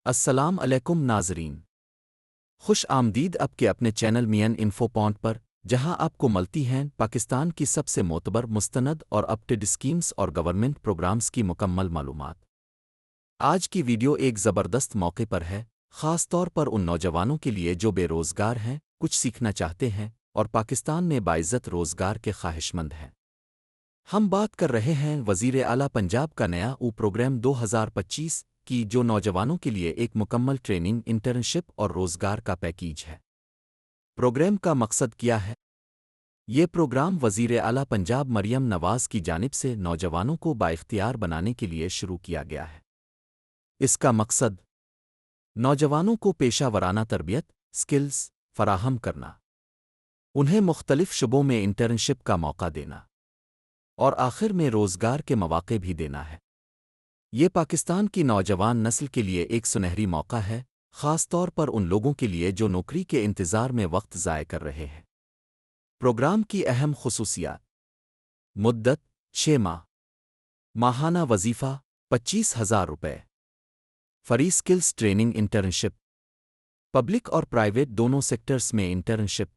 السلام علیکم ناظرین، خوش آمدید آپ کے اپنے چینل مین انفو پوائنٹ پر، جہاں آپ کو ملتی ہیں پاکستان کی سب سے معتبر مستند اور اپ ٹو ڈیٹ اسکیمز اور گورنمنٹ پروگرامز کی مکمل معلومات۔ آج کی ویڈیو ایک زبردست موقع پر ہے، خاص طور پر ان نوجوانوں کے لیے جو بے روزگار ہیں، کچھ سیکھنا چاہتے ہیں اور پاکستان میں باعزت روزگار کے خواہشمند ہیں۔ ہم بات کر رہے ہیں وزیر اعلیٰ پنجاب کا نیا پروگرام 2025 کی، جو نوجوانوں کے لیے ایک مکمل ٹریننگ، انٹرنشپ اور روزگار کا پیکیج ہے۔ پروگرام کا مقصد کیا ہے؟ یہ پروگرام وزیر اعلیٰ پنجاب مریم نواز کی جانب سے نوجوانوں کو بااختیار بنانے کے لیے شروع کیا گیا ہے۔ اس کا مقصد نوجوانوں کو پیشہ ورانہ تربیت، سکلز فراہم کرنا، انہیں مختلف شعبوں میں انٹرنشپ کا موقع دینا اور آخر میں روزگار کے مواقع بھی دینا ہے۔ یہ پاکستان کی نوجوان نسل کے لیے ایک سنہری موقع ہے، خاص طور پر ان لوگوں کے لیے جو نوکری کے انتظار میں وقت ضائع کر رہے ہیں۔ پروگرام کی اہم خصوصیات: مدت 6 ماہ، ماہانہ وظیفہ 25,000 روپے، free skills training internship, public اور پرائیویٹ دونوں سیکٹرز میں انٹرنشپ۔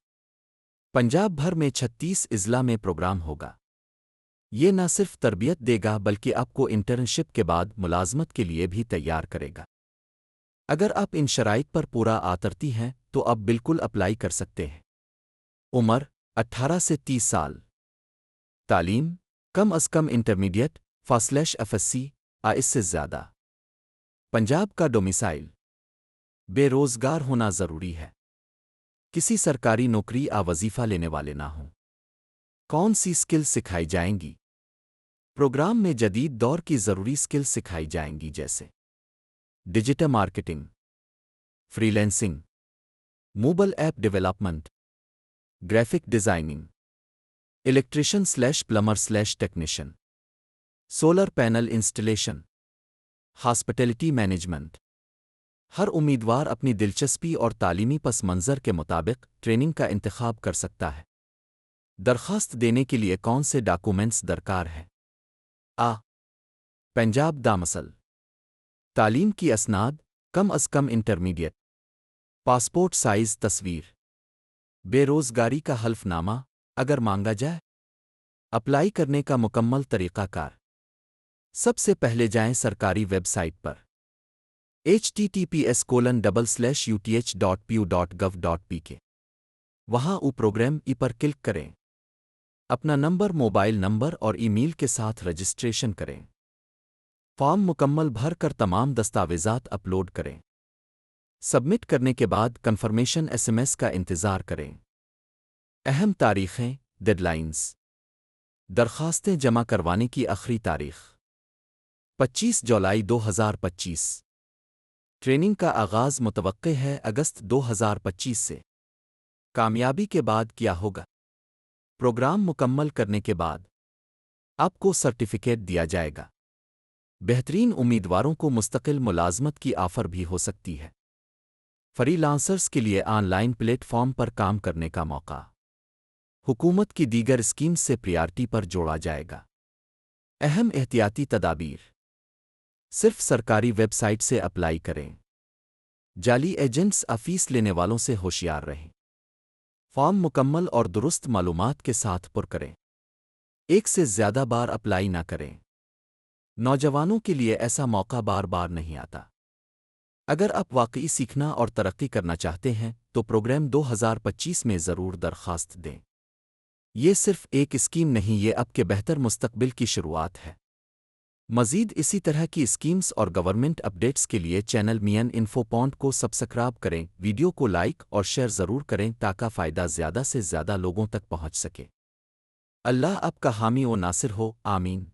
پنجاب بھر میں 36 اضلاع میں پروگرام ہوگا۔ یہ نہ صرف تربیت دے گا بلکہ آپ کو انٹرنشپ کے بعد ملازمت کے لیے بھی تیار کرے گا۔ اگر آپ ان شرائط پر پورا اترتی ہیں تو آپ بالکل اپلائی کر سکتے ہیں۔ عمر 18 سے 30 سال، تعلیم کم از کم انٹرمیڈیٹ /FSC اس سے زیادہ، پنجاب کا ڈومیسائل، بے روزگار ہونا ضروری ہے، کسی سرکاری نوکری وظیفہ لینے والے نہ ہوں۔ کون سی سکل سکھائی جائیں گی؟ پروگرام میں جدید دور کی ضروری سکل سکھائی جائیں گی، جیسے digital marketing, freelancing, mobile app development, graphic designing, electrician plumber technician, solar panel installation, hospitality management. ہر امیدوار اپنی دلچسپی اور تعلیمی پس منظر کے مطابق ٹریننگ کا انتخاب کر سکتا ہے۔ درخواست دینے کے لیے کون سے ڈاکومنٹس درکار ہیں؟ پنجاب دامسل، تعلیم کی اسناد کم از کم انٹرمیڈیٹ، پاسپورٹ سائز تصویر، بے روزگاری کا حلف نامہ اگر مانگا جائے۔ اپلائی کرنے کا مکمل طریقہ کار: سب سے پہلے جائیں سرکاری ویب سائٹ پر https://uth.pu.gov.pk، وہاں پروگرام پر کلک کریں، اپنا نمبر، موبائل نمبر اور ای میل کے ساتھ رجسٹریشن کریں، فارم مکمل بھر کر تمام دستاویزات اپلوڈ کریں۔ سبمٹ کرنے کے بعد کنفرمیشن SMS کا انتظار کریں۔ اہم تاریخیں، ڈیڈ لائنز: درخواستیں جمع کروانے کی آخری تاریخ 25 جولائی 2025۔ ٹریننگ کا آغاز متوقع ہے اگست 2025 سے۔ کامیابی کے بعد کیا ہوگا؟ پروگرام مکمل کرنے کے بعد آپ کو سرٹیفکیٹ دیا جائے گا۔ بہترین امیدواروں کو مستقل ملازمت کی آفر بھی ہو سکتی ہے۔ فری لانسرز کے لیے آن لائن پلیٹ فارم پر کام کرنے کا موقع، حکومت کی دیگر اسکیمز سے پریارٹی پر جوڑا جائے گا۔ اہم احتیاطی تدابیر: صرف سرکاری ویب سائٹ سے اپلائی کریں، جعلی ایجنٹس فیس لینے والوں سے ہوشیار رہیں، فارم مکمل اور درست معلومات کے ساتھ پر کریں، ایک سے زیادہ بار اپلائی نہ کریں۔ نوجوانوں کے لیے ایسا موقع بار بار نہیں آتا۔ اگر آپ واقعی سیکھنا اور ترقی کرنا چاہتے ہیں تو پروگرام 2025 میں ضرور درخواست دیں۔ یہ صرف ایک اسکیم نہیں، یہ آپ کے بہتر مستقبل کی شروعات ہے۔ مزید اسی طرح کی اسکیمز اور گورنمنٹ اپڈیٹس کے لیے چینل مین انفو پوائنٹ کو سبسکرائب کریں، ویڈیو کو لائک اور شیئر ضرور کریں تاکہ فائدہ زیادہ سے زیادہ لوگوں تک پہنچ سکے۔ اللہ آپ کا حامی و ناصر ہو، آمین۔